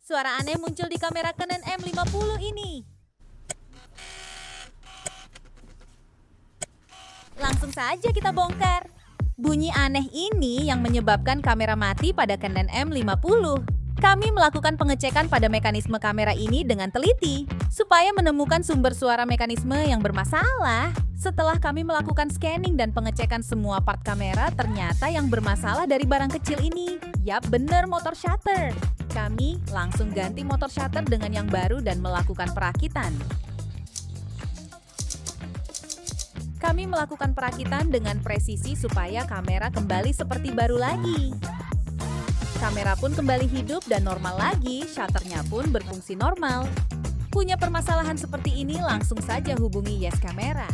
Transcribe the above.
Suara aneh muncul di kamera Canon M50 ini. Langsung saja kita bongkar. Bunyi aneh ini yang menyebabkan kamera mati pada Canon M50. Kami melakukan pengecekan pada mekanisme kamera ini dengan teliti, supaya menemukan sumber suara mekanisme yang bermasalah. Setelah kami melakukan scanning dan pengecekan semua part kamera, ternyata yang bermasalah dari barang kecil ini. Yap, bener, motor shutter. Kami langsung ganti motor shutter dengan yang baru dan melakukan perakitan. Kami melakukan perakitan dengan presisi supaya kamera kembali seperti baru lagi. Kamera pun kembali hidup dan normal lagi, shutternya pun berfungsi normal. Punya permasalahan seperti ini, langsung saja hubungi Yes Camera.